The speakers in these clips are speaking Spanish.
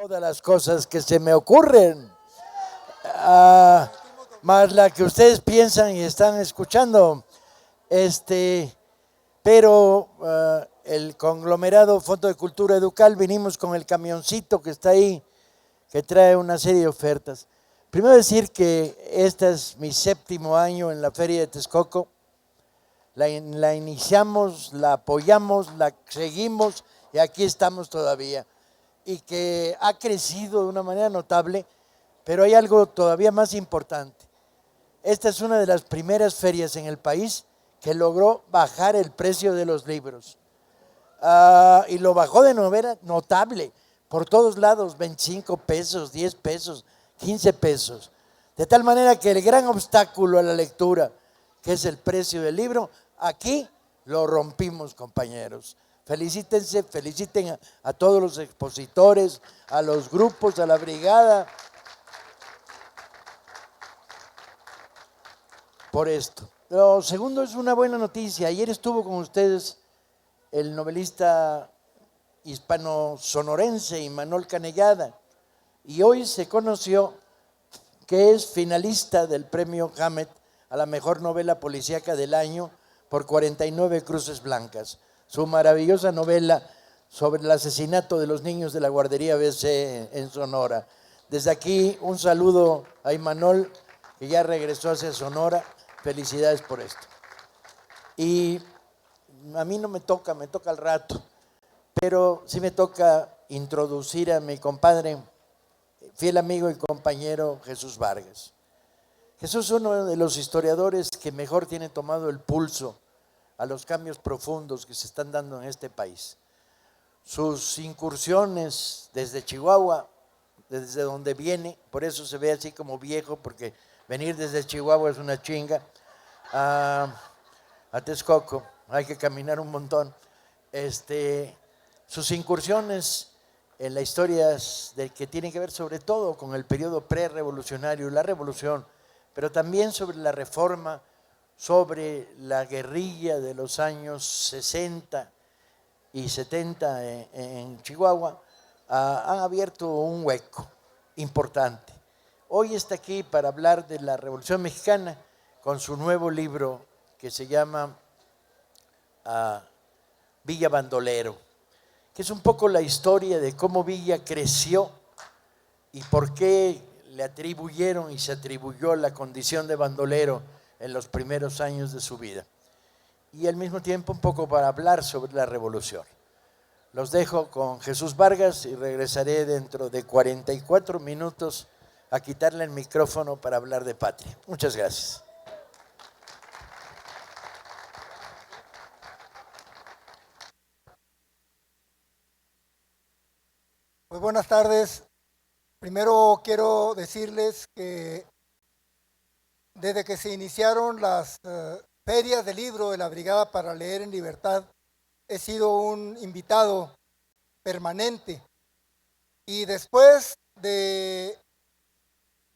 todas las cosas que se me ocurren, más la que ustedes piensan y están escuchando. Pero el conglomerado Fondo de Cultura Educal, vinimos con el camioncito que está ahí, que trae una serie de ofertas. Primero decir que este es mi 7º año en la Feria de Texcoco. La iniciamos, la apoyamos, la seguimos y aquí estamos todavía. Y que ha crecido de una manera notable, pero hay algo todavía más importante. Esta es una de las primeras ferias en el país que logró bajar el precio de los libros. Y lo bajó de manera notable, por todos lados, 25 pesos, 10 pesos, 15 pesos. De tal manera que el gran obstáculo a la lectura, que es el precio del libro, aquí lo rompimos, compañeros. Felicítense, feliciten a todos los expositores, a los grupos, a la brigada, por esto. Lo segundo es una buena noticia. Ayer estuvo con ustedes el novelista hispano-sonorense Imanol Canellada, y hoy se conoció que es finalista del premio Hammett a la mejor novela policíaca del año por 49 Cruces Blancas. Su maravillosa novela sobre el asesinato de los niños de la guardería BC en Sonora. Desde aquí un saludo a Imanol, que ya regresó hacia Sonora. Felicidades por esto. Y a mí no me toca al rato, pero sí me toca introducir a mi compadre, fiel amigo y compañero Jesús Vargas. Jesús es uno de los historiadores que mejor tiene tomado el pulso a los cambios profundos que se están dando en este país. Sus incursiones desde Chihuahua, desde donde viene, por eso se ve así como viejo, porque venir desde Chihuahua es una chinga, a Texcoco hay que caminar un montón. Sus incursiones en la historia que tienen que ver sobre todo con el periodo prerevolucionario, la revolución, pero también sobre la reforma, sobre la guerrilla de los años 60 y 70 en Chihuahua, han abierto un hueco importante. Hoy está aquí para hablar de la Revolución Mexicana con su nuevo libro que se llama Villa Bandolero, que es un poco la historia de cómo Villa creció y por qué le atribuyeron y se atribuyó la condición de bandolero en los primeros años de su vida. Y al mismo tiempo un poco para hablar sobre la revolución. Los dejo con Jesús Vargas y regresaré dentro de 44 minutos a quitarle el micrófono para hablar de patria. Muchas gracias. Muy buenas tardes. Primero quiero decirles que desde que se iniciaron las ferias de libro de la Brigada para Leer en Libertad, he sido un invitado permanente. Y después de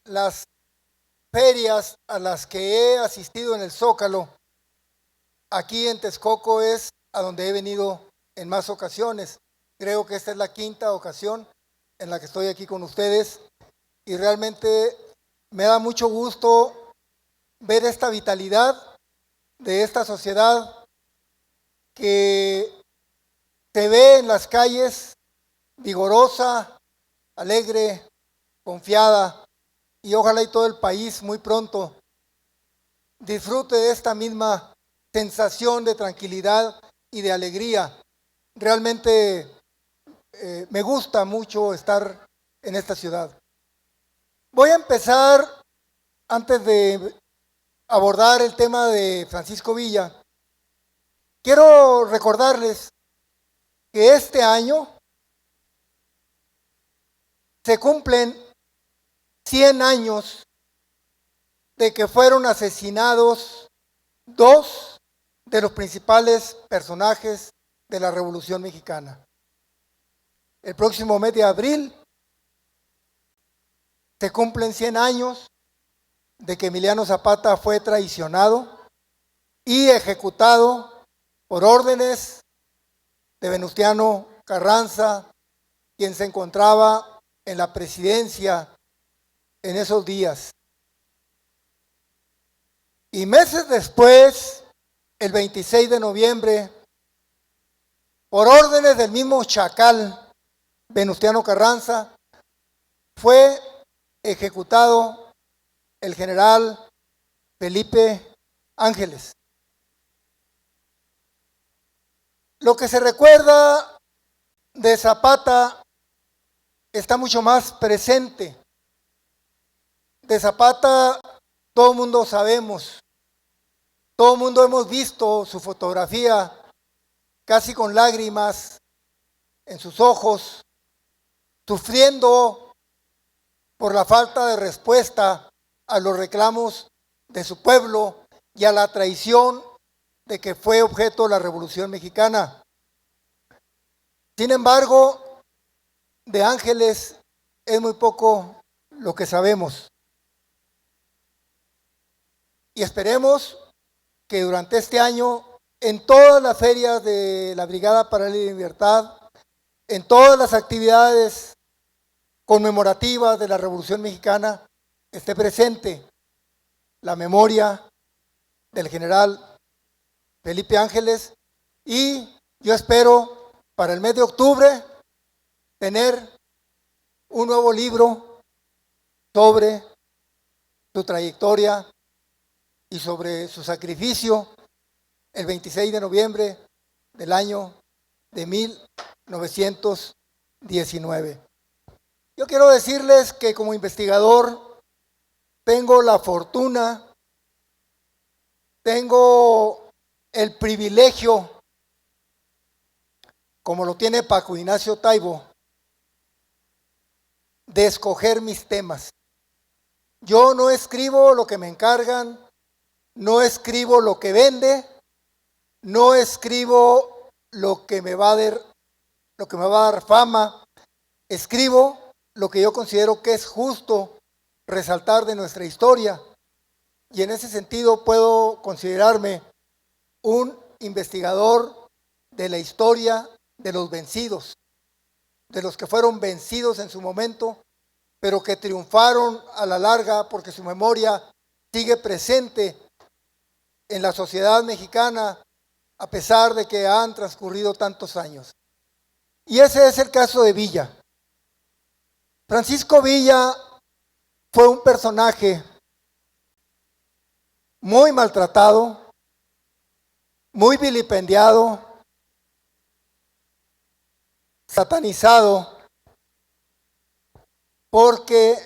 las ferias a las que he asistido en el Zócalo, aquí en Texcoco es a donde he venido en más ocasiones. Creo que esta es la 5ª ocasión en la que estoy aquí con ustedes y realmente me da mucho gusto ver esta vitalidad de esta sociedad que se ve en las calles vigorosa, alegre, confiada, y ojalá y todo el país muy pronto disfrute de esta misma sensación de tranquilidad y de alegría. Realmente me gusta mucho estar en esta ciudad. Voy a empezar, antes de abordar el tema de Francisco Villa, quiero recordarles que este año se cumplen 100 años de que fueron asesinados 2 de los principales personajes de la Revolución Mexicana. El próximo mes de abril se cumplen 100 años de que Emiliano Zapata fue traicionado y ejecutado por órdenes de Venustiano Carranza, quien se encontraba en la presidencia en esos días. Y meses después, el 26 de noviembre, por órdenes del mismo Chacal, Venustiano Carranza, fue ejecutado el general Felipe Ángeles. Lo que se recuerda de Zapata está mucho más presente. De Zapata todo el mundo sabemos, todo el mundo hemos visto su fotografía casi con lágrimas en sus ojos, sufriendo por la falta de respuesta a los reclamos de su pueblo y a la traición de que fue objeto de la Revolución Mexicana. Sin embargo, de Ángeles es muy poco lo que sabemos. Y esperemos que durante este año, en todas las ferias de la Brigada para la Libertad, en todas las actividades conmemorativas de la Revolución Mexicana, esté presente la memoria del general Felipe Ángeles, y yo espero para el mes de octubre tener un nuevo libro sobre su trayectoria y sobre su sacrificio el 26 de noviembre del año de 1919. Yo quiero decirles que como investigador tengo la fortuna, tengo el privilegio, como lo tiene Paco Ignacio Taibo, de escoger mis temas. Yo no escribo lo que me encargan, no escribo lo que vende, no escribo lo que me va a dar fama, escribo lo que yo considero que es justo resaltar de nuestra historia, y en ese sentido puedo considerarme un investigador de la historia de los vencidos, de los que fueron vencidos en su momento, pero que triunfaron a la larga porque su memoria sigue presente en la sociedad mexicana a pesar de que han transcurrido tantos años. Y ese es el caso de Villa. Francisco Villa fue un personaje muy maltratado, muy vilipendiado, satanizado, porque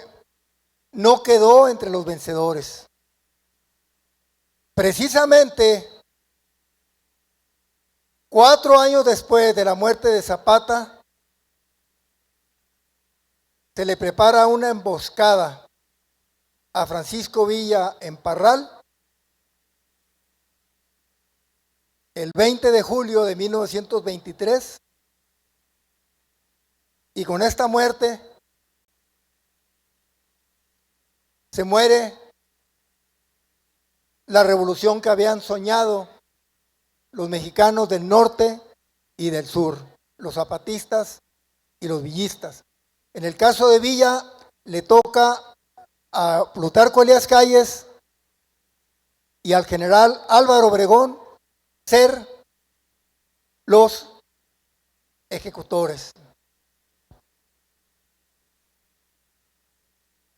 no quedó entre los vencedores. Precisamente 4 años después de la muerte de Zapata, se le prepara una emboscada a Francisco Villa en Parral el 20 de julio de 1923, y con esta muerte se muere la revolución que habían soñado los mexicanos del norte y del sur, los zapatistas y los villistas. En el caso de Villa le toca a Plutarco Elías Calles y al general Álvaro Obregón ser los ejecutores.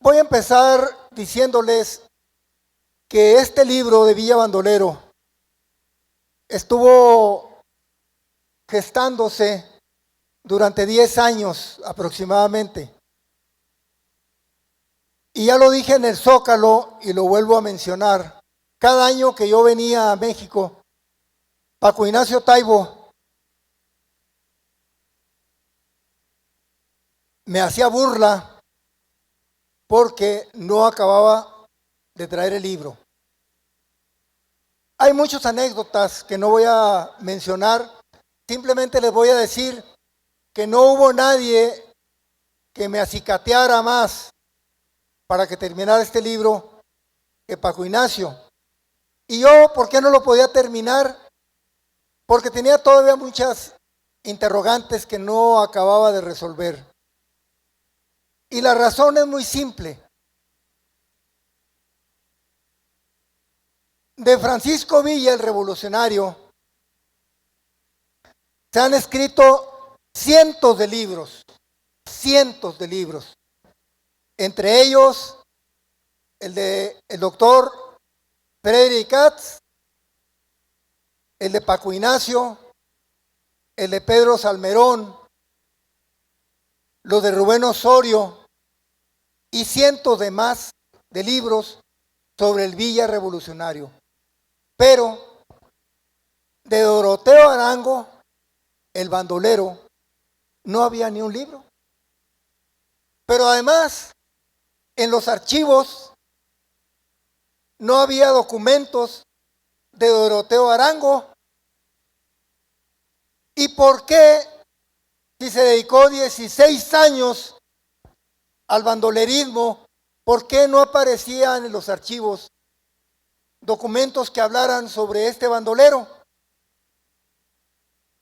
Voy a empezar diciéndoles que este libro de Villa Bandolero estuvo gestándose durante 10 años aproximadamente. Y ya lo dije en el Zócalo y lo vuelvo a mencionar. Cada año que yo venía a México, Paco Ignacio Taibo me hacía burla porque no acababa de traer el libro. Hay muchas anécdotas que no voy a mencionar, simplemente les voy a decir que no hubo nadie que me acicateara más para que terminara este libro que Paco Ignacio. Y yo, ¿por qué no lo podía terminar? Porque tenía todavía muchas interrogantes que no acababa de resolver. Y la razón es muy simple. De Francisco Villa, el revolucionario, se han escrito cientos de libros, entre ellos el de el doctor Frederick Katz, el de Paco Ignacio, el de Pedro Salmerón, los de Rubén Osorio y cientos de más de libros sobre el Villa revolucionario. Pero de Doroteo Arango, el bandolero, no había ni un libro. Pero además, en los archivos no había documentos de Doroteo Arango. ¿Y por qué, si se dedicó 16 años al bandolerismo, por qué no aparecían en los archivos documentos que hablaran sobre este bandolero?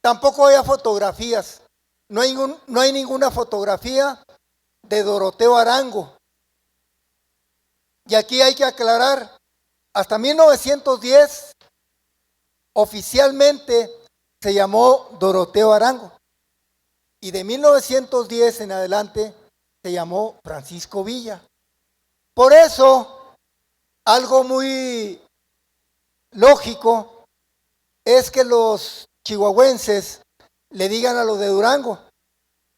Tampoco había fotografías. No hay ninguna fotografía de Doroteo Arango. Y aquí hay que aclarar, hasta 1910 oficialmente se llamó Doroteo Arango. Y de 1910 en adelante se llamó Francisco Villa. Por eso, algo muy lógico es que los chihuahuenses le digan a los de Durango,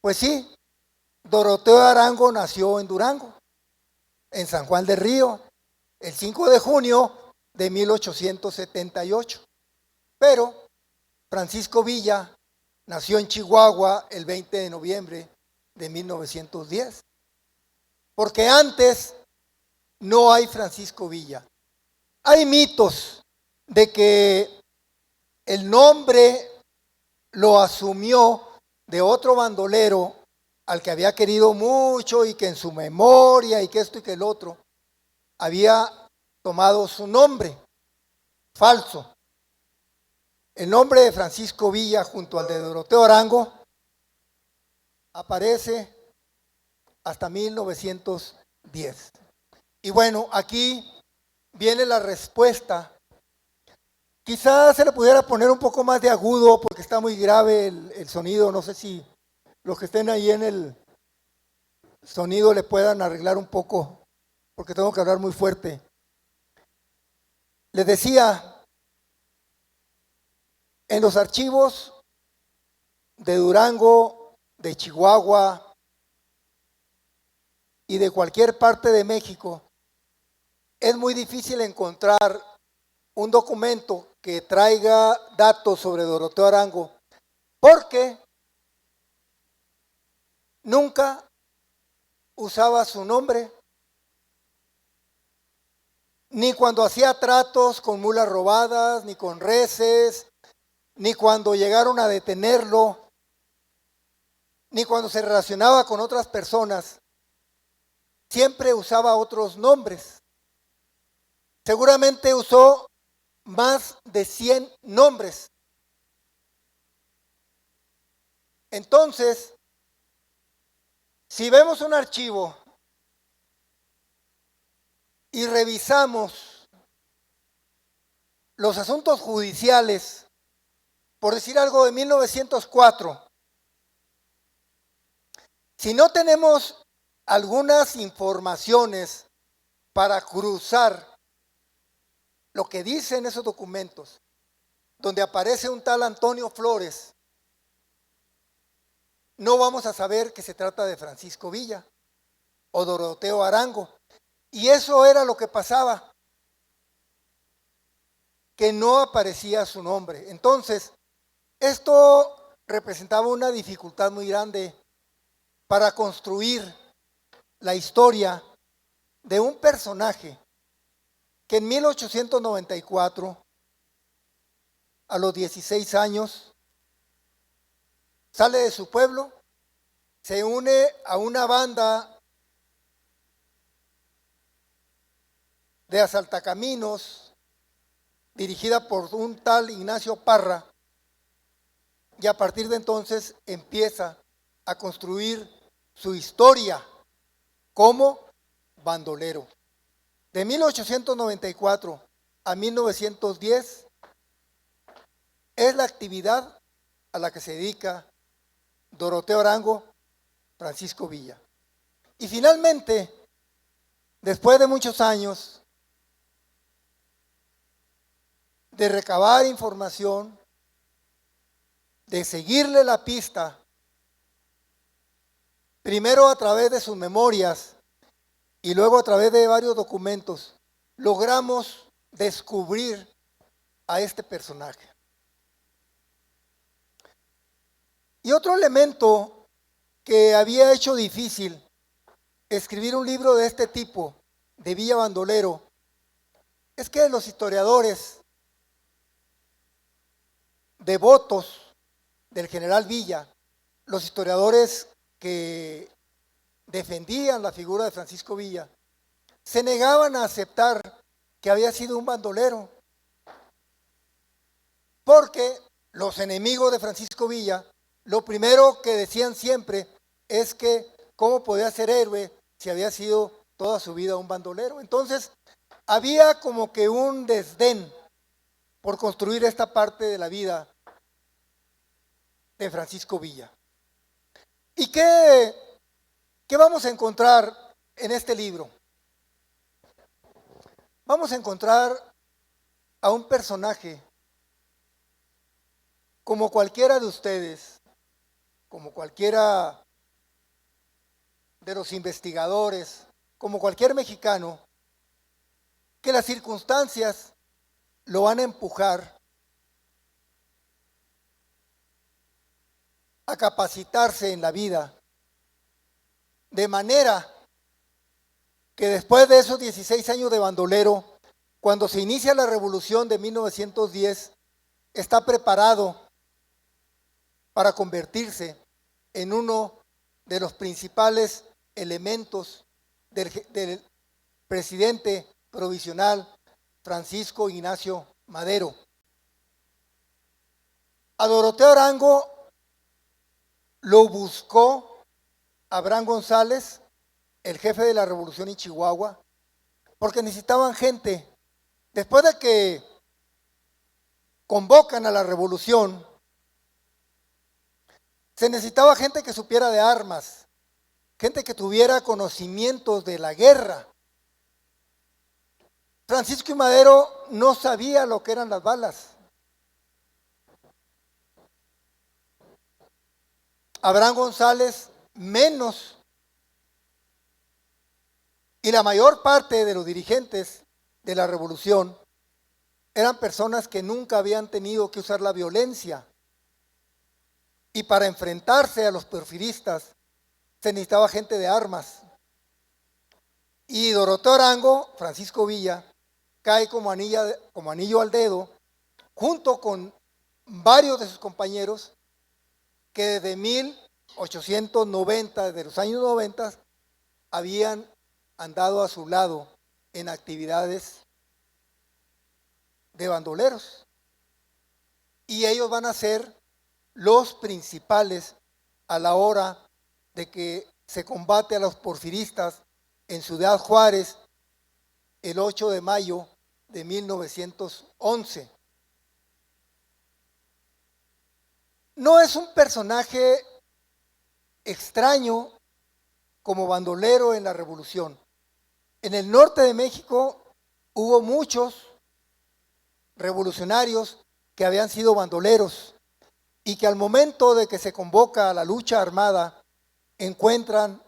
pues sí, Doroteo Arango nació en Durango, en San Juan del Río, el 5 de junio de 1878. Pero Francisco Villa nació en Chihuahua el 20 de noviembre de 1910. Porque antes no hay Francisco Villa. Hay mitos de que el nombre lo asumió de otro bandolero al que había querido mucho y que en su memoria y que esto y que el otro había tomado su nombre falso. El nombre de Francisco Villa junto al de Doroteo Arango aparece hasta 1910. Y bueno, aquí viene la respuesta. Quizás se le pudiera poner un poco más de agudo porque está muy grave el sonido. No sé si los que estén ahí en el sonido le puedan arreglar un poco porque tengo que hablar muy fuerte. Les decía, en los archivos de Durango, de Chihuahua y de cualquier parte de México, es muy difícil encontrar un documento que traiga datos sobre Doroteo Arango, porque nunca usaba su nombre, ni cuando hacía tratos con mulas robadas, ni con reses, ni cuando llegaron a detenerlo, ni cuando se relacionaba con otras personas. Siempre usaba otros nombres. Seguramente usó más de 100 nombres. Entonces, si vemos un archivo y revisamos los asuntos judiciales, por decir algo de 1904, si no tenemos algunas informaciones para cruzar lo que dicen esos documentos, donde aparece un tal Antonio Flores, no vamos a saber que se trata de Francisco Villa o Doroteo Arango. Y eso era lo que pasaba, que no aparecía su nombre. Entonces, esto representaba una dificultad muy grande para construir la historia de un personaje que en 1894, a los 16 años, sale de su pueblo, se une a una banda de asaltacaminos dirigida por un tal Ignacio Parra, y a partir de entonces empieza a construir su historia como bandolero. De 1894 a 1910 es la actividad a la que se dedica Doroteo Arango, Francisco Villa. Y finalmente, después de muchos años de recabar información, de seguirle la pista, primero a través de sus memorias y luego a través de varios documentos, logramos descubrir a este personaje. Y otro elemento que había hecho difícil escribir un libro de este tipo, de Villa Bandolero, es que los historiadores devotos del general Villa, los historiadores que defendían la figura de Francisco Villa, se negaban a aceptar que había sido un bandolero, porque los enemigos de Francisco Villa, lo primero que decían siempre es que cómo podía ser héroe si había sido toda su vida un bandolero. Entonces, había como que un desdén por construir esta parte de la vida de Francisco Villa. ¿Y qué vamos a encontrar en este libro? Vamos a encontrar a un personaje como cualquiera de ustedes, como cualquiera de los investigadores, como cualquier mexicano, que las circunstancias lo van a empujar a capacitarse en la vida, de manera que después de esos 16 años de bandolero, cuando se inicia la revolución de 1910, está preparado para convertirse en uno de los principales elementos del presidente provisional Francisco Ignacio Madero. A Doroteo Arango lo buscó Abraham González, el jefe de la revolución en Chihuahua, porque necesitaban gente. Después de que convocan a la revolución, se necesitaba gente que supiera de armas, gente que tuviera conocimientos de la guerra. Francisco y Madero no sabía lo que eran las balas. Abraham González menos. Y la mayor parte de los dirigentes de la revolución eran personas que nunca habían tenido que usar la violencia. Y para enfrentarse a los porfiristas se necesitaba gente de armas. Y Doroteo Arango, Francisco Villa, cae como anillo al dedo, junto con varios de sus compañeros que desde 1890, desde los años 90, habían andado a su lado en actividades de bandoleros. Y ellos van a ser los principales a la hora de que se combate a los porfiristas en Ciudad Juárez el 8 de mayo de 1911. No es un personaje extraño como bandolero en la revolución. En el norte de México hubo muchos revolucionarios que habían sido bandoleros y que al momento de que se convoca a la lucha armada encuentran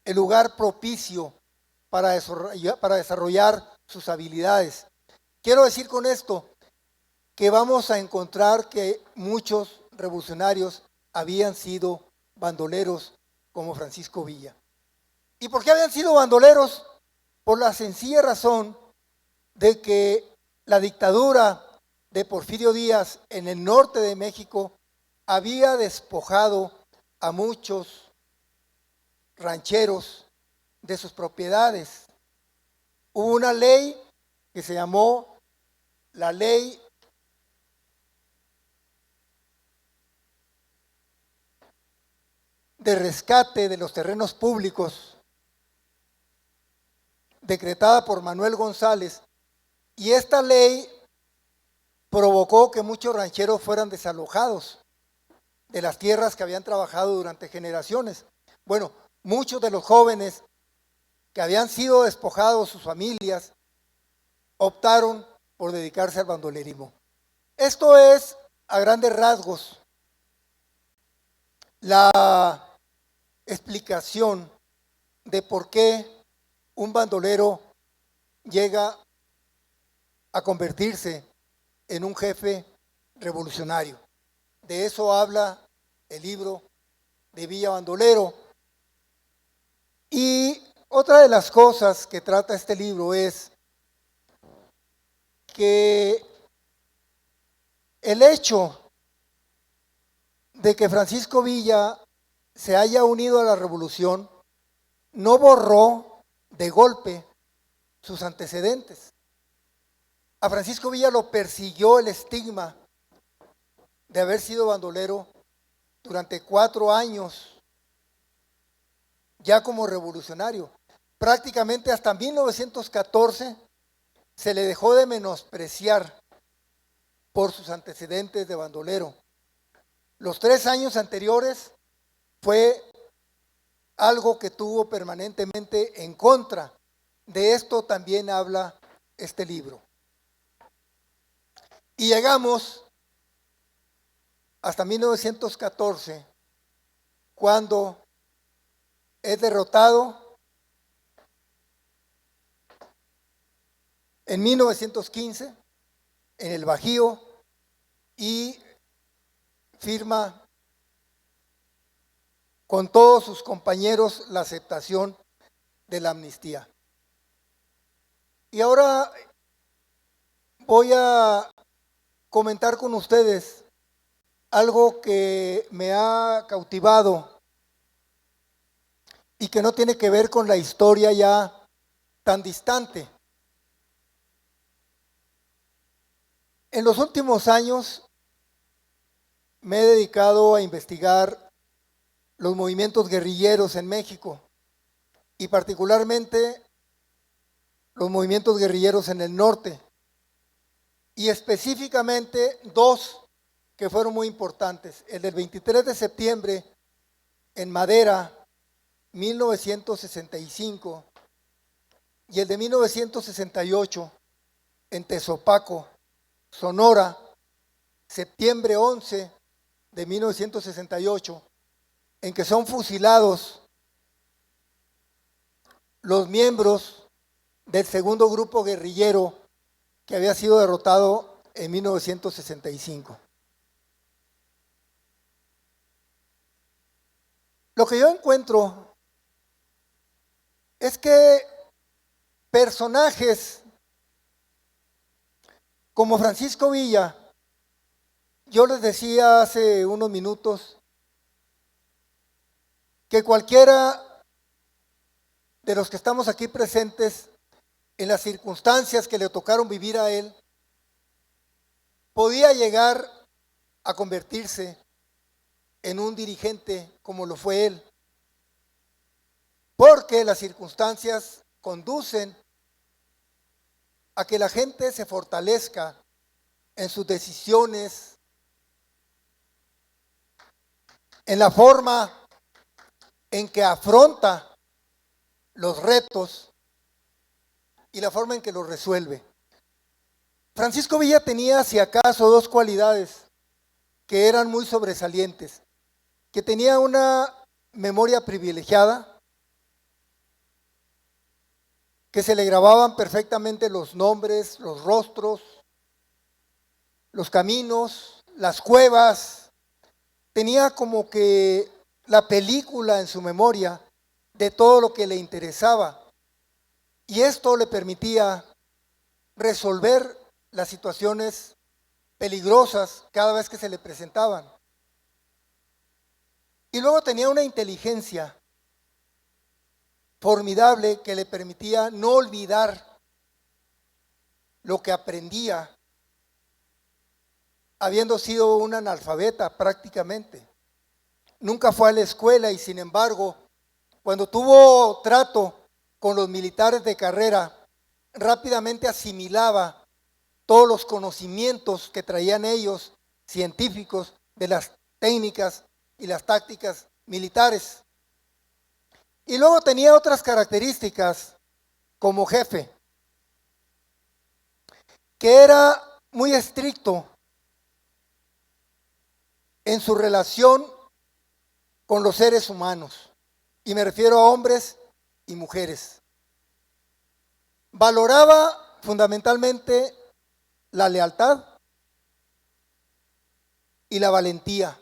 el lugar propicio para desarrollar sus habilidades. Quiero decir con esto que vamos a encontrar que muchos revolucionarios habían sido bandoleros como Francisco Villa. ¿Y por qué habían sido bandoleros? Por la sencilla razón de que la dictadura de Porfirio Díaz en el norte de México había despojado a muchos rancheros de sus propiedades. Hubo una ley que se llamó la Ley de Rescate de los Terrenos Públicos, decretada por Manuel González, y esta ley provocó que muchos rancheros fueran desalojados de las tierras que habían trabajado durante generaciones. Bueno, muchos de los jóvenes que habían sido despojados, sus familias, optaron por dedicarse al bandolerismo. Esto es, a grandes rasgos, la explicación de por qué un bandolero llega a convertirse en un jefe revolucionario. De eso habla el libro de Villa Bandolero. Y otra de las cosas que trata este libro es que el hecho de que Francisco Villa se haya unido a la revolución no borró de golpe sus antecedentes. A Francisco Villa lo persiguió el estigma de haber sido bandolero durante 4 años, ya como revolucionario. Prácticamente hasta 1914 se le dejó de menospreciar por sus antecedentes de bandolero. Los 3 años anteriores fue algo que tuvo permanentemente en contra. De esto también habla este libro. Y llegamos hasta 1914, cuando es derrotado en 1915 en el Bajío y firma con todos sus compañeros la aceptación de la amnistía. Y ahora voy a comentar con ustedes algo que me ha cautivado y que no tiene que ver con la historia ya tan distante. En los últimos años me he dedicado a investigar los movimientos guerrilleros en México y particularmente los movimientos guerrilleros en el norte, y específicamente 2 que fueron muy importantes: el del 23 de septiembre en Madera, 1965, y el de 1968 en Tezopaco, Sonora, septiembre 11 de 1968, en que son fusilados los miembros del segundo grupo guerrillero que había sido derrotado en 1965. Lo que yo encuentro es que personajes como Francisco Villa, yo les decía hace unos minutos que cualquiera de los que estamos aquí presentes, en las circunstancias que le tocaron vivir a él, podía llegar a convertirse en un dirigente como lo fue él, porque las circunstancias conducen a que la gente se fortalezca en sus decisiones, en la forma en que afronta los retos y la forma en que los resuelve. Francisco Villa tenía, si acaso, 2 cualidades que eran muy sobresalientes: que tenía una memoria privilegiada, que se le grababan perfectamente los nombres, los rostros, los caminos, las cuevas. Tenía como que la película en su memoria de todo lo que le interesaba, y esto le permitía resolver las situaciones peligrosas cada vez que se le presentaban. Y luego tenía una inteligencia formidable que le permitía no olvidar lo que aprendía, habiendo sido un analfabeta prácticamente. Nunca fue a la escuela y sin embargo, cuando tuvo trato con los militares de carrera, rápidamente asimilaba todos los conocimientos que traían ellos, científicos, de las técnicas y las tácticas militares. Y luego tenía otras características como jefe, que era muy estricto en su relación con los seres humanos, y me refiero a hombres y mujeres. Valoraba fundamentalmente la lealtad y la valentía,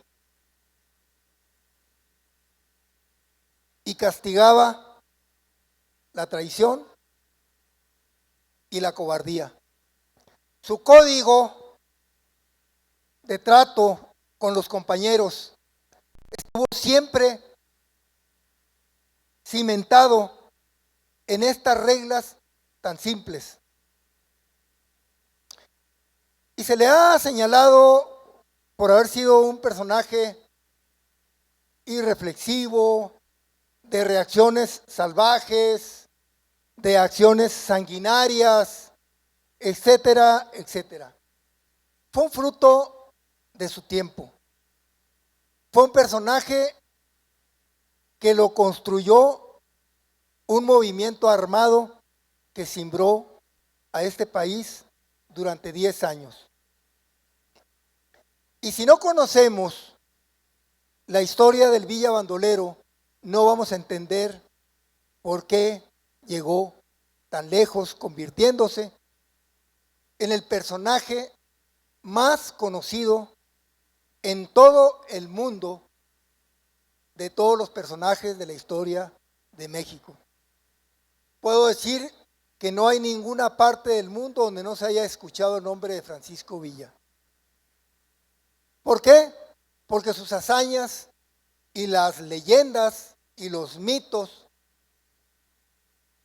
y castigaba la traición y la cobardía. Su código de trato con los compañeros estuvo siempre cimentado en estas reglas tan simples. Y se le ha señalado por haber sido un personaje irreflexivo, de reacciones salvajes, de acciones sanguinarias, etcétera, etcétera. Fue un fruto de su tiempo. Fue un personaje que lo construyó un movimiento armado que cimbró a este país durante 10 años. Y si no conocemos la historia del Villa Bandolero, no vamos a entender por qué llegó tan lejos, convirtiéndose en el personaje más conocido en todo el mundo de todos los personajes de la historia de México. Puedo decir que no hay ninguna parte del mundo donde no se haya escuchado el nombre de Francisco Villa. ¿Por qué? Porque sus hazañas y las leyendas y los mitos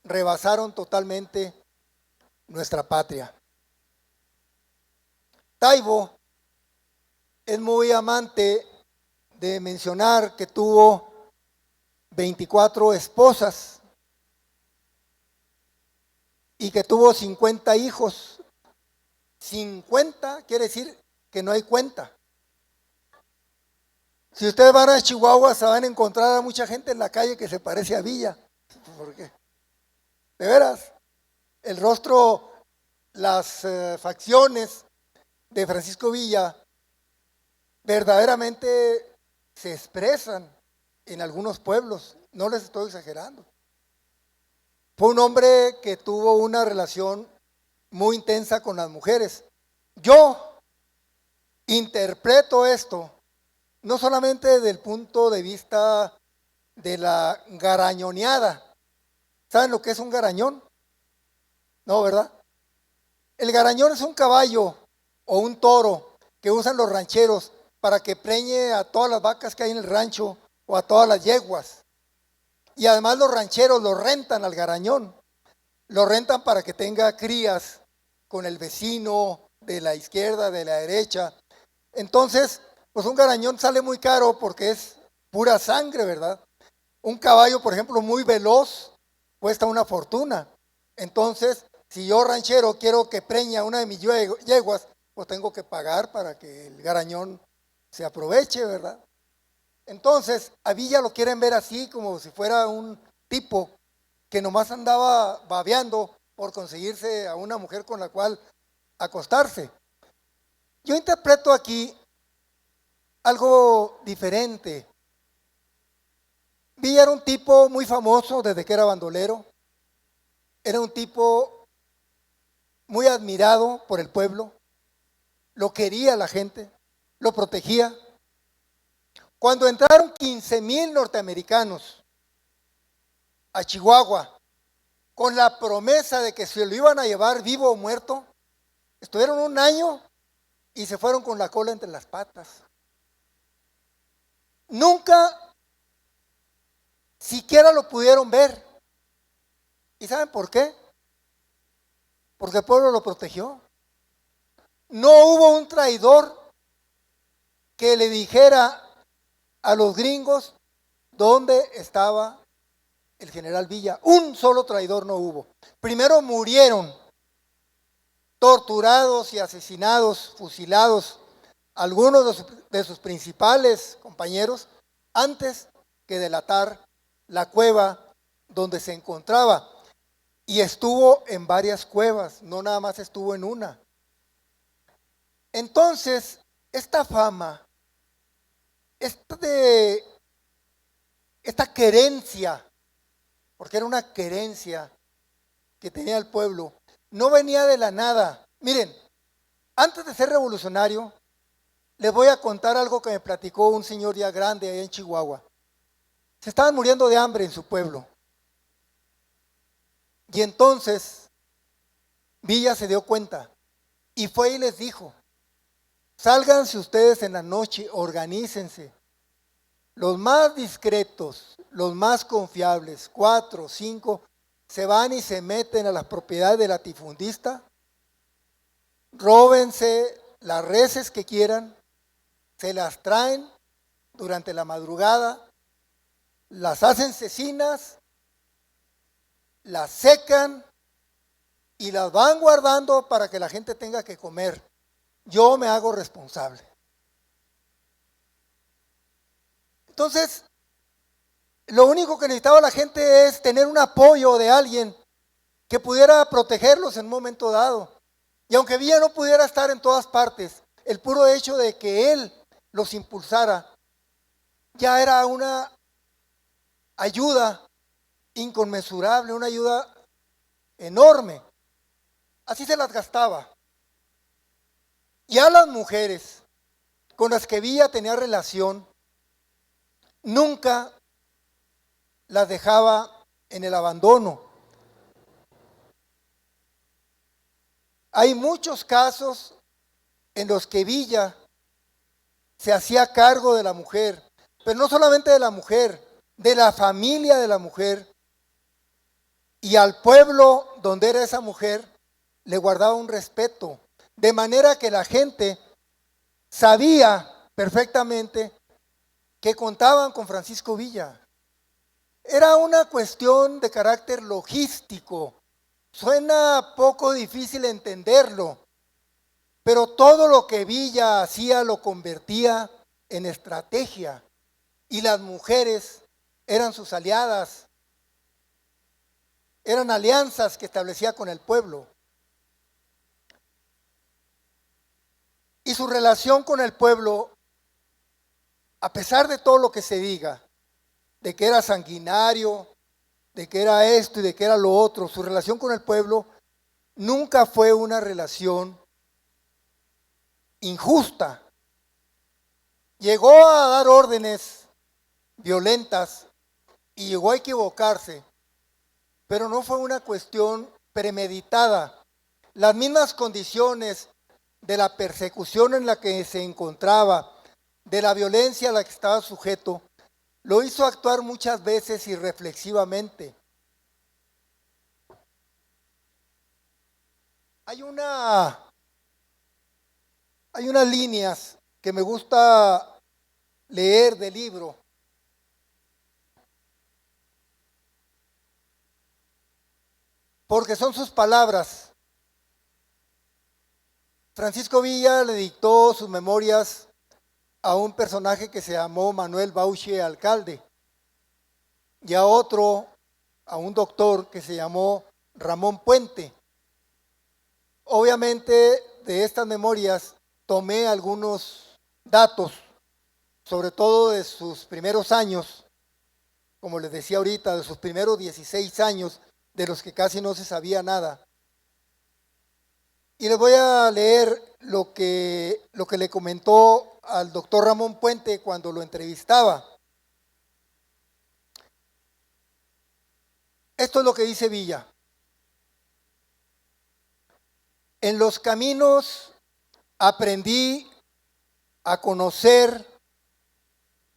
rebasaron totalmente nuestra patria. Taibo es muy amante de mencionar que tuvo 24 esposas y que tuvo 50 hijos. 50 quiere decir que no hay cuenta. Si ustedes van a Chihuahua, se van a encontrar a mucha gente en la calle que se parece a Villa. ¿Por qué? De veras, el rostro, las facciones de Francisco Villa verdaderamente se expresan en algunos pueblos. No les estoy exagerando. Fue un hombre que tuvo una relación muy intensa con las mujeres. Yo interpreto esto no solamente desde el punto de vista de la garañoneada. ¿Saben lo que es un garañón? No, ¿verdad? El garañón es un caballo o un toro que usan los rancheros para que preñe a todas las vacas que hay en el rancho o a todas las yeguas. Y además los rancheros lo rentan al garañón. Lo rentan para que tenga crías con el vecino de la izquierda, de la derecha. Entonces, pues un garañón sale muy caro porque es pura sangre, ¿verdad? Un caballo, por ejemplo, muy veloz, cuesta una fortuna. Entonces, si yo ranchero quiero que preñe a una de mis yeguas, pues tengo que pagar para que el garañón se aproveche, ¿verdad? Entonces, a Villa lo quieren ver así, como si fuera un tipo que nomás andaba babeando por conseguirse a una mujer con la cual acostarse. Yo interpreto aquí algo diferente. Villa era un tipo muy famoso desde que era bandolero. Era un tipo muy admirado por el pueblo. Lo quería la gente, lo protegía. Cuando entraron 15,000 norteamericanos a Chihuahua con la promesa de que se lo iban a llevar vivo o muerto, estuvieron un año y se fueron con la cola entre las patas. Nunca siquiera lo pudieron ver. ¿Y saben por qué? Porque el pueblo lo protegió. No hubo un traidor que le dijera a los gringos dónde estaba el general Villa. Un solo traidor no hubo. Primero murieron torturados y asesinados, fusilados, algunos de sus principales compañeros, antes que delatar la cueva donde se encontraba. Y estuvo en varias cuevas, no nada más estuvo en una. Entonces, esta fama, esta querencia, porque era una querencia que tenía el pueblo, no venía de la nada. Miren, antes de ser revolucionario, les voy a contar algo que me platicó un señor ya grande allá en Chihuahua. Se estaban muriendo de hambre en su pueblo. Y entonces Villa se dio cuenta y fue y les dijo: sálganse ustedes en la noche, organícense. Los más discretos, los más confiables, 4, 5, se van y se meten a las propiedades del latifundista, róbense las reses que quieran, se las traen durante la madrugada, las hacen cecinas, las secan y las van guardando para que la gente tenga que comer. Yo me hago responsable. Entonces, lo único que necesitaba la gente es tener un apoyo de alguien que pudiera protegerlos en un momento dado. Y aunque Villa no pudiera estar en todas partes, el puro hecho de que él los impulsara ya era una ayuda inconmensurable, una ayuda enorme. Así se las gastaba. Y a las mujeres con las que Villa tenía relación, nunca las dejaba en el abandono. Hay muchos casos en los que Villa se hacía cargo de la mujer, pero no solamente de la mujer, de la familia de la mujer, y al pueblo donde era esa mujer le guardaba un respeto, de manera que la gente sabía perfectamente que contaban con Francisco Villa. Era una cuestión de carácter logístico. Suena poco difícil entenderlo, pero todo lo que Villa hacía lo convertía en estrategia, y las mujeres eran sus aliadas, eran alianzas que establecía con el pueblo. Y su relación con el pueblo, a pesar de todo lo que se diga, de que era sanguinario, de que era esto y de que era lo otro, su relación con el pueblo nunca fue una relación injusta. Llegó a dar órdenes violentas y llegó a equivocarse, pero no fue una cuestión premeditada. Las mismas condiciones de la persecución en la que se encontraba, de la violencia a la que estaba sujeto, lo hizo actuar muchas veces irreflexivamente. Hay unas líneas que me gusta leer del libro. Porque son sus palabras. Francisco Villa le dictó sus memorias a un personaje que se llamó Manuel Bauche Alcalde y a otro, a un doctor que se llamó Ramón Puente. Obviamente de estas memorias tomé algunos datos, sobre todo de sus primeros años, como les decía ahorita, de sus primeros 16 años, de los que casi no se sabía nada. Y les voy a leer lo que le comentó al doctor Ramón Puente cuando lo entrevistaba. Esto es lo que dice Villa. En los caminos aprendí a conocer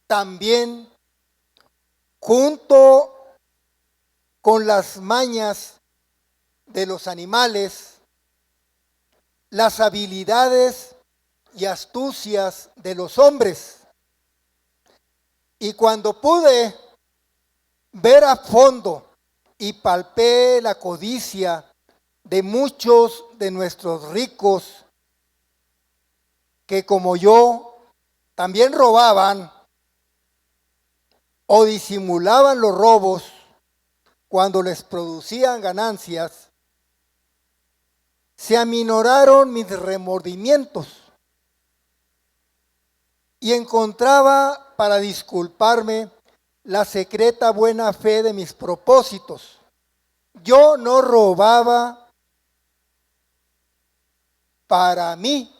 también, junto con las mañas de los animales, las habilidades y astucias de los hombres. Y cuando pude ver a fondo y palpé la codicia de muchos de nuestros ricos que como yo también robaban o disimulaban los robos cuando les producían ganancias, se aminoraron mis remordimientos y encontraba para disculparme la secreta buena fe de mis propósitos. Yo no robaba para mí,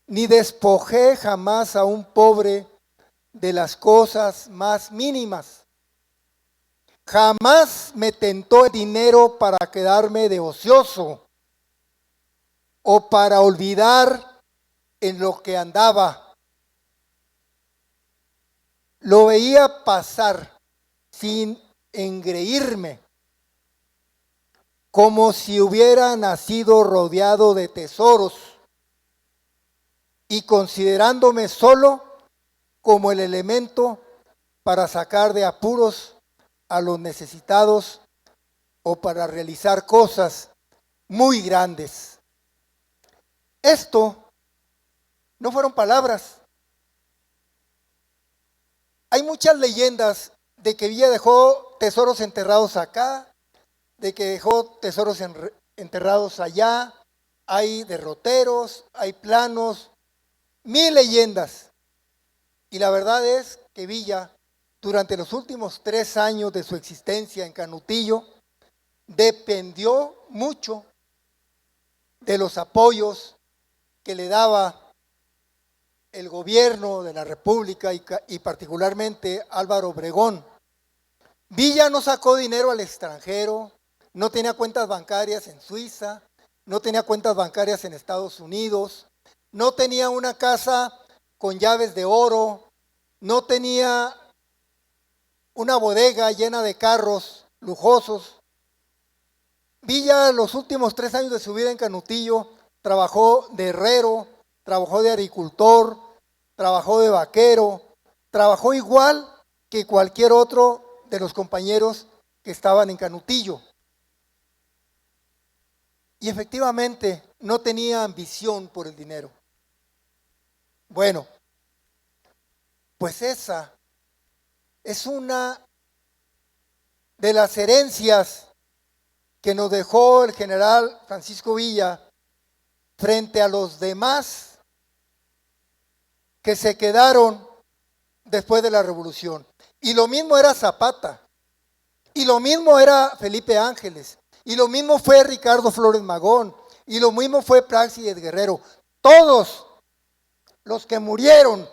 ni despojé jamás a un pobre de las cosas más mínimas. Jamás me tentó el dinero para quedarme de ocioso o para olvidar en lo que andaba. Lo veía pasar sin engreírme, como si hubiera nacido rodeado de tesoros y considerándome solo como el elemento para sacar de apuros a los necesitados o para realizar cosas muy grandes. Esto no fueron palabras. Hay muchas leyendas de que Villa dejó tesoros enterrados acá, de que dejó tesoros enterrados allá, hay derroteros, hay planos, mil leyendas. Y la verdad es que Villa, durante los últimos 3 años de su existencia en Canutillo, dependió mucho de los apoyos que le daba el gobierno de la República y particularmente Álvaro Obregón. Villa no sacó dinero al extranjero, no tenía cuentas bancarias en Suiza, no tenía cuentas bancarias en Estados Unidos, no tenía una casa con llaves de oro, no tenía una bodega llena de carros lujosos. Villa, los últimos 3 años de su vida en Canutillo, trabajó de herrero, trabajó de agricultor, trabajó de vaquero, trabajó igual que cualquier otro de los compañeros que estaban en Canutillo. Y efectivamente no tenía ambición por el dinero. Bueno, pues esa es una de las herencias que nos dejó el general Francisco Villa frente a los demás que se quedaron después de la revolución. Y lo mismo era Zapata, y lo mismo era Felipe Ángeles, y lo mismo fue Ricardo Flores Magón, y lo mismo fue Práxedes Guerrero. Todos los que murieron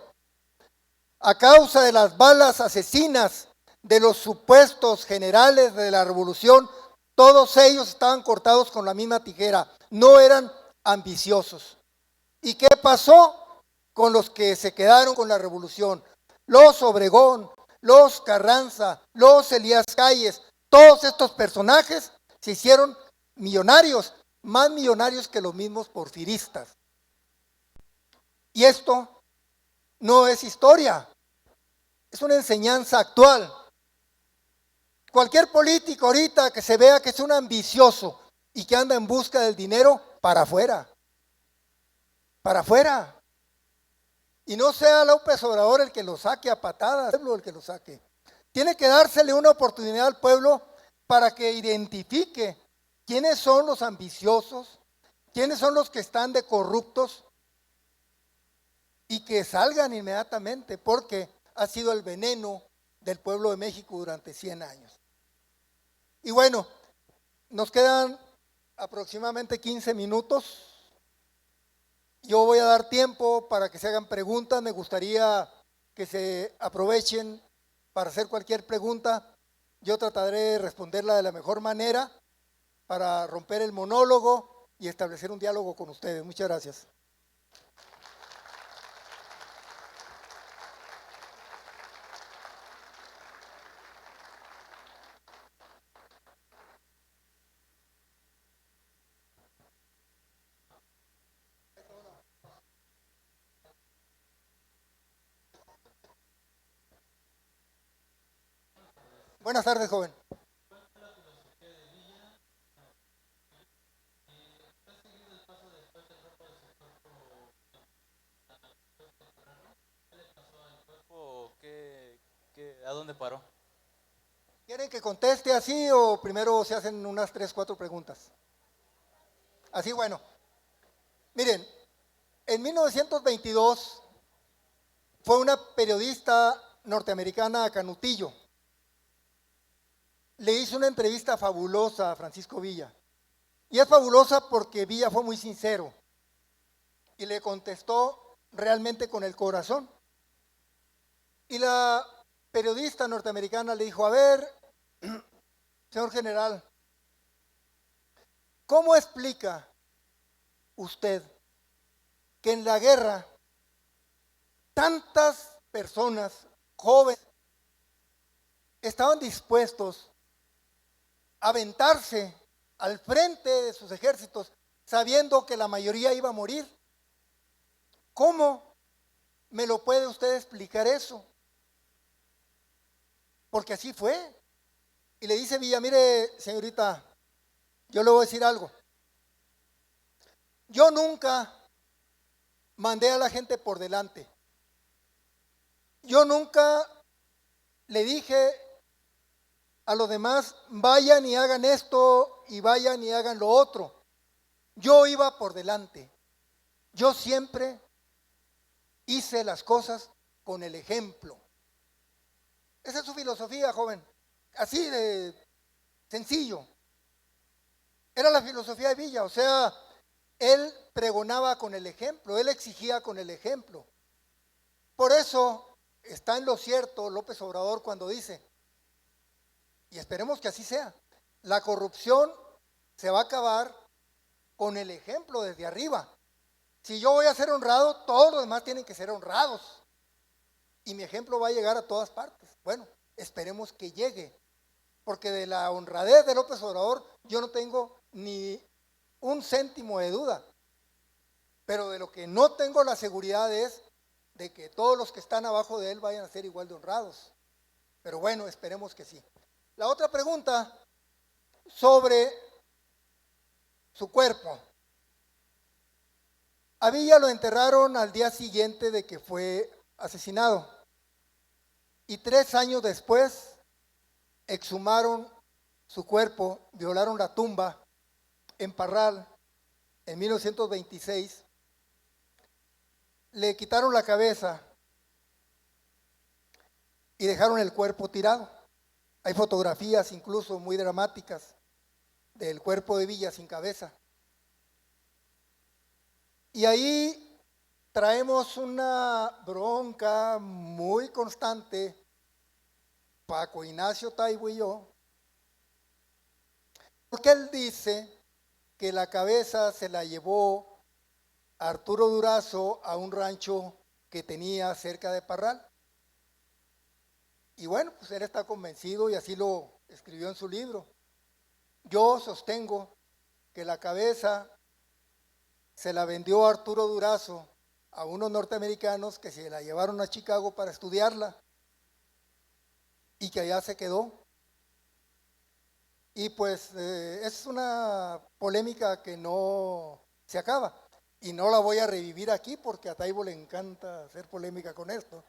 a causa de las balas asesinas de los supuestos generales de la revolución, todos ellos estaban cortados con la misma tijera, no eran ambiciosos. ¿Y qué pasó con los que se quedaron con la revolución? Los Obregón, los Carranza, los Elías Calles, todos estos personajes se hicieron millonarios, más millonarios que los mismos porfiristas. Y esto no es historia, es una enseñanza actual. Cualquier político ahorita que se vea que es un ambicioso y que anda en busca del dinero, para afuera. Para afuera. Y no sea López Obrador el que lo saque a patadas, el pueblo el que lo saque. Tiene que dársele una oportunidad al pueblo para que identifique quiénes son los ambiciosos, quiénes son los que están de corruptos y que salgan inmediatamente, porque ha sido el veneno del pueblo de México durante 100 años. Y bueno, nos quedan aproximadamente 15 minutos. Yo voy a dar tiempo para que se hagan preguntas. Me gustaría que se aprovechen para hacer cualquier pregunta. Yo trataré de responderla de la mejor manera para romper el monólogo y establecer un diálogo con ustedes. Muchas gracias. Buenas tardes, joven. ¿A dónde paró? ¿Quieren que conteste así o primero se hacen unas 3, 4 preguntas? Así, bueno. Miren, en 1922 fue una periodista norteamericana a Canutillo. Le hizo una entrevista fabulosa a Francisco Villa. Y es fabulosa porque Villa fue muy sincero y le contestó realmente con el corazón. Y la periodista norteamericana le dijo, a ver, señor general, ¿cómo explica usted que en la guerra tantas personas jóvenes estaban dispuestos a aventarse al frente de sus ejércitos sabiendo que la mayoría iba a morir? ¿Cómo me lo puede usted explicar eso? Porque así fue. Y le dice Villa, mire, señorita, yo le voy a decir algo. Yo nunca mandé a la gente por delante. Yo nunca le dije a los demás, vayan y hagan esto y vayan y hagan lo otro. Yo iba por delante. Yo siempre hice las cosas con el ejemplo. Esa es su filosofía, joven. Así de sencillo. Era la filosofía de Villa, o sea, él pregonaba con el ejemplo, él exigía con el ejemplo. Por eso está en lo cierto López Obrador cuando dice, y esperemos que así sea, la corrupción se va a acabar con el ejemplo desde arriba. Si yo voy a ser honrado, todos los demás tienen que ser honrados. Y mi ejemplo va a llegar a todas partes. Bueno, esperemos que llegue. Porque de la honradez de López Obrador yo no tengo ni un céntimo de duda. Pero de lo que no tengo la seguridad es de que todos los que están abajo de él vayan a ser igual de honrados. Pero bueno, esperemos que sí. La otra pregunta sobre su cuerpo. A Villa lo enterraron al día siguiente de que fue asesinado. Y 3 años después exhumaron su cuerpo, violaron la tumba en Parral en 1926. Le quitaron la cabeza y dejaron el cuerpo tirado. Hay fotografías incluso muy dramáticas del cuerpo de Villa sin cabeza. Y ahí traemos una bronca muy constante, Paco Ignacio Taibo y yo, porque él dice que la cabeza se la llevó Arturo Durazo a un rancho que tenía cerca de Parral. Y bueno, pues él está convencido y así lo escribió en su libro. Yo sostengo que la cabeza se la vendió Arturo Durazo a unos norteamericanos que se la llevaron a Chicago para estudiarla y que allá se quedó. Y pues es una polémica que no se acaba y no la voy a revivir aquí porque a Taibo le encanta hacer polémica con esto.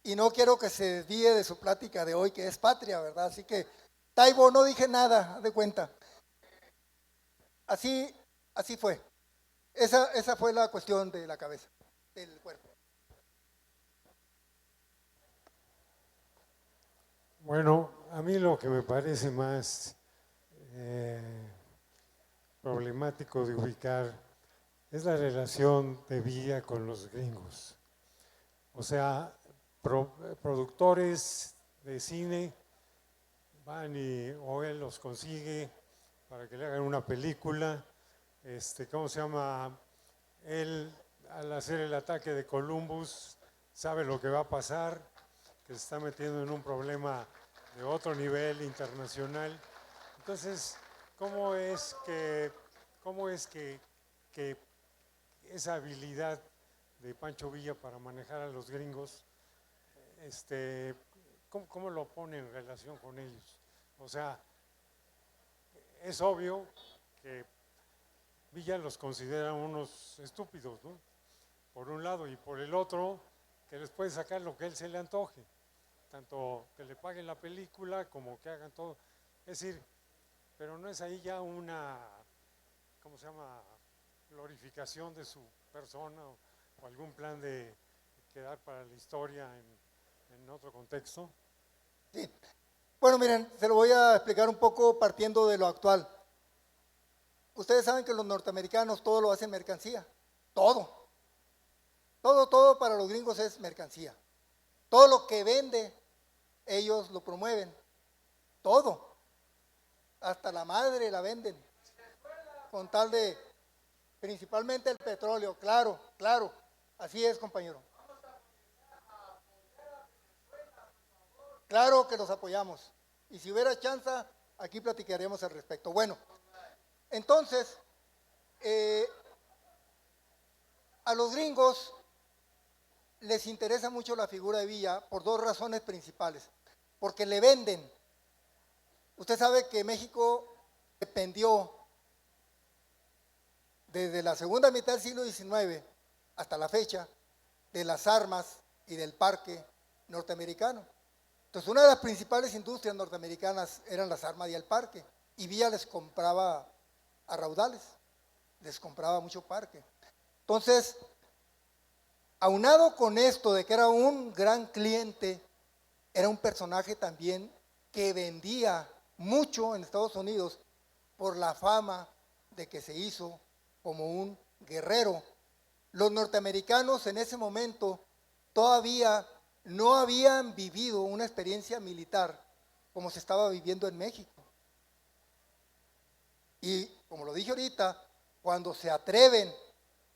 Y no quiero que se desvíe de su plática de hoy, que es patria, ¿verdad? Así que, Taibo, no dije nada, haz de cuenta. Así fue. Esa fue la cuestión de la cabeza, del cuerpo. Bueno, a mí lo que me parece más problemático de ubicar es la relación de Villa con los gringos. O sea, productores de cine van o él los consigue para que le hagan una película. ¿Cómo se llama? Él, al hacer el ataque de Columbus, sabe lo que va a pasar, que se está metiendo en un problema de otro nivel internacional. Entonces, ¿cómo es que esa habilidad de Pancho Villa para manejar a los gringos ¿cómo lo pone en relación con ellos? O sea, es obvio que Villa los considera unos estúpidos, ¿no? Por un lado, y por el otro, que les puede sacar lo que él se le antoje, tanto que le paguen la película como que hagan todo. Es decir, pero no es ahí ya una, ¿cómo se llama?, glorificación de su persona o algún plan de quedar para la historia en otro contexto. Sí. Bueno, miren, se lo voy a explicar un poco partiendo de lo actual. Ustedes saben que los norteamericanos todo lo hacen mercancía, todo. Todo para los gringos es mercancía. Todo lo que vende, ellos lo promueven. Todo. Hasta la madre la venden. Con tal de, principalmente el petróleo, claro. Así es, compañero. Claro que los apoyamos. Y si hubiera chance, aquí platicaremos al respecto. Bueno, entonces, a los gringos les interesa mucho la figura de Villa por dos razones principales. Porque le venden. Usted sabe que México dependió desde la segunda mitad del siglo XIX hasta la fecha de las armas y del parque norteamericano. Entonces, una de las principales industrias norteamericanas eran las armas y el parque. Y Villa les compraba a raudales, les compraba mucho parque. Entonces, aunado con esto de que era un gran cliente, era un personaje también que vendía mucho en Estados Unidos por la fama de que se hizo como un guerrero. Los norteamericanos en ese momento todavía no habían vivido una experiencia militar como se estaba viviendo en México. Y como lo dije ahorita, cuando se atreven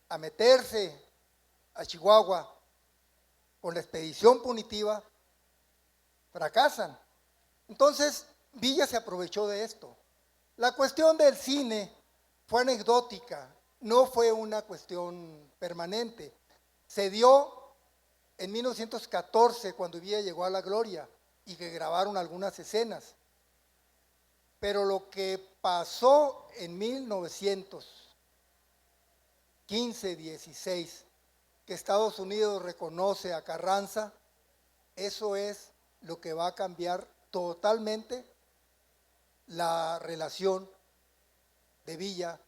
a meterse a Chihuahua con la expedición punitiva, fracasan. Entonces, Villa se aprovechó de esto. La cuestión del cine fue anecdótica, no fue una cuestión permanente. Se dio en 1914, cuando Villa llegó a la gloria y que grabaron algunas escenas. Pero lo que pasó en 1915-16, que Estados Unidos reconoce a Carranza, eso es lo que va a cambiar totalmente la relación de Villa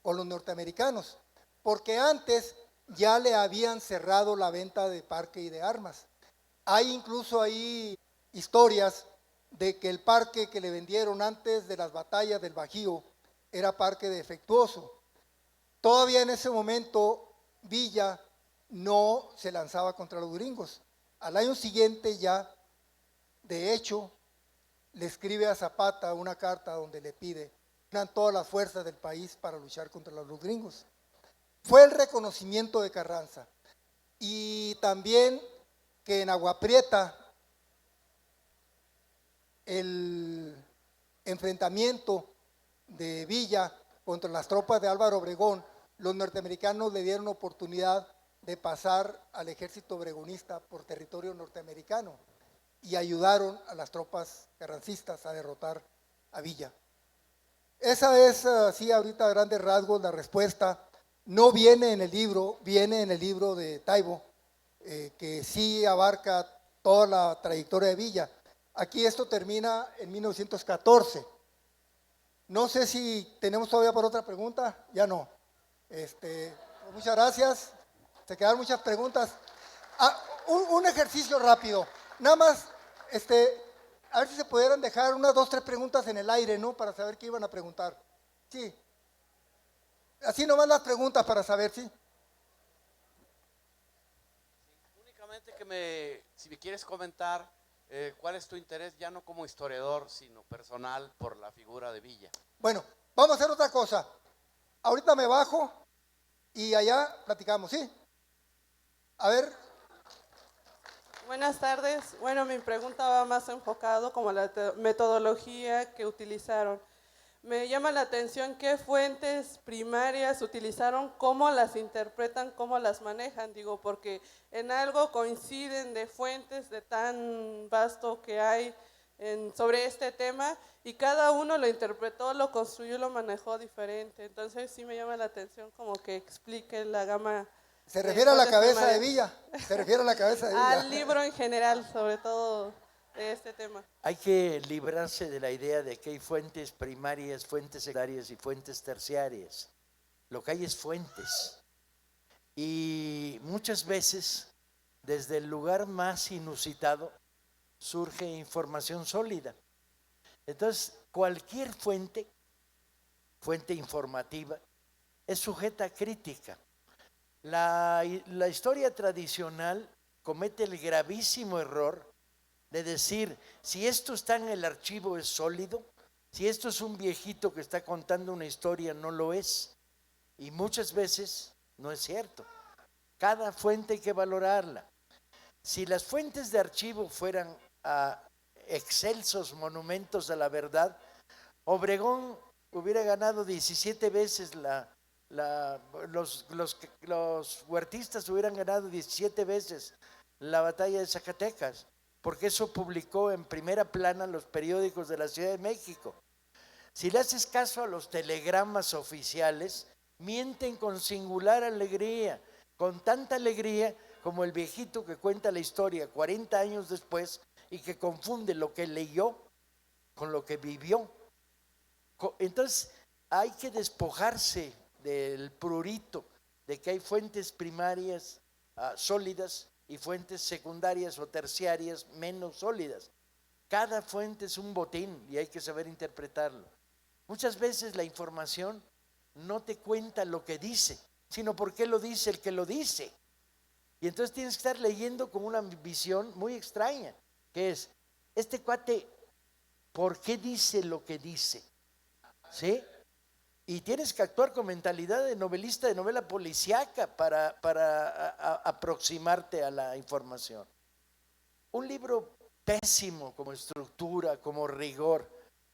con los norteamericanos, porque antes ya le habían cerrado la venta de parque y de armas. Hay incluso ahí historias de que el parque que le vendieron antes de las batallas del Bajío era parque defectuoso. Todavía en ese momento Villa no se lanzaba contra los gringos. Al año siguiente ya, de hecho, le escribe a Zapata una carta donde le pide todas las fuerzas del país para luchar contra los gringos. Fue el reconocimiento de Carranza. Y también que en Agua Prieta el enfrentamiento de Villa contra las tropas de Álvaro Obregón, los norteamericanos le dieron oportunidad de pasar al ejército obregonista por territorio norteamericano y ayudaron a las tropas carrancistas a derrotar a Villa. Esa es, sí, ahorita a grandes rasgos la respuesta. No viene en el libro, viene en el libro de Taibo, que sí abarca toda la trayectoria de Villa. Aquí esto termina en 1914. No sé si tenemos todavía por otra pregunta, ya no. Muchas gracias. Se quedaron muchas preguntas. Un ejercicio rápido. Nada más, a ver si se pudieran dejar unas 2, 3 preguntas en el aire, ¿no? Para saber qué iban a preguntar. Sí. Así nomás las preguntas para saber, ¿sí? Únicamente si me quieres comentar, ¿cuál es tu interés, ya no como historiador, sino personal, por la figura de Villa? Bueno, vamos a hacer otra cosa. Ahorita me bajo y allá platicamos, ¿sí? A ver. Buenas tardes. Bueno, mi pregunta va más enfocado como a la metodología que utilizaron. Me llama la atención qué fuentes primarias utilizaron, cómo las interpretan, cómo las manejan, digo, porque en algo coinciden de fuentes de tan vasto que hay sobre este tema y cada uno lo interpretó, lo construyó, lo manejó diferente. Entonces sí me llama la atención como que explique la gama. Se refiere a la fuentes cabeza de primarias. Villa. Se refiere a la cabeza de Villa. Al libro en general, sobre todo de este tema. Hay que librarse de la idea de que hay fuentes primarias, fuentes secundarias y fuentes terciarias. Lo que hay es fuentes. Y muchas veces, desde el lugar más inusitado, surge información sólida. Entonces, cualquier fuente informativa, es sujeta a crítica. La historia tradicional comete el gravísimo error de decir, si esto está en el archivo es sólido, si esto es un viejito que está contando una historia, no lo es. Y muchas veces no es cierto. Cada fuente hay que valorarla. Si las fuentes de archivo fueran excelsos monumentos a la verdad, Obregón hubiera ganado 17 veces los huertistas hubieran ganado 17 veces la batalla de Zacatecas, porque eso publicó en primera plana los periódicos de la Ciudad de México. Si le haces caso a los telegramas oficiales, mienten con singular alegría, con tanta alegría como el viejito que cuenta la historia 40 años después y que confunde lo que leyó con lo que vivió. Entonces hay que despojarse del prurito de que hay fuentes primarias sólidas y fuentes secundarias o terciarias menos sólidas. Cada fuente es un botín y hay que saber interpretarlo. Muchas veces la información no te cuenta lo que dice, sino por qué lo dice el que lo dice. Y entonces tienes que estar leyendo con una visión muy extraña, que es, este cuate, ¿por qué dice lo que dice? ¿Sí? Y tienes que actuar con mentalidad de novelista, de novela policíaca para aproximarte a la información. Un libro pésimo como estructura, como rigor,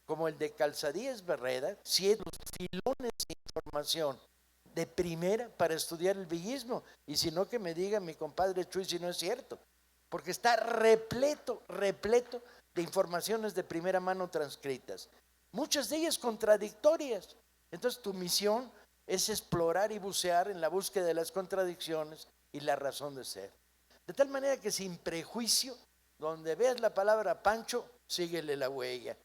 como el de Calzadíes Barreda, 7 filones de información de primera para estudiar el villismo. Y si no, que me diga mi compadre Chuy si no es cierto, porque está repleto de informaciones de primera mano transcritas, muchas de ellas contradictorias. Entonces tu misión es explorar y bucear en la búsqueda de las contradicciones y la razón de ser. De tal manera que sin prejuicio, donde veas la palabra Pancho, síguele la huella.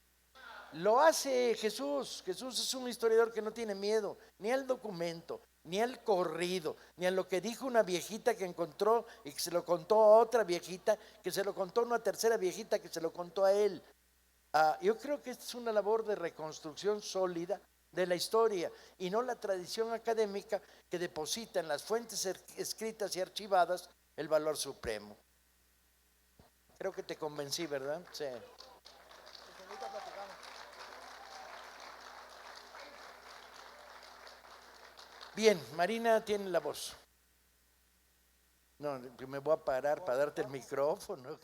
Lo hace Jesús. Jesús es un historiador que no tiene miedo ni al documento, ni al corrido, ni a lo que dijo una viejita que encontró y que se lo contó a otra viejita, que se lo contó a una tercera viejita que se lo contó a él. Yo creo que esta es una labor de reconstrucción sólida de la historia y no la tradición académica que deposita en las fuentes escritas y archivadas el valor supremo. Creo que te convencí, ¿verdad? Sí. Bien, Marina tiene la voz. No, me voy a parar para darte el micrófono.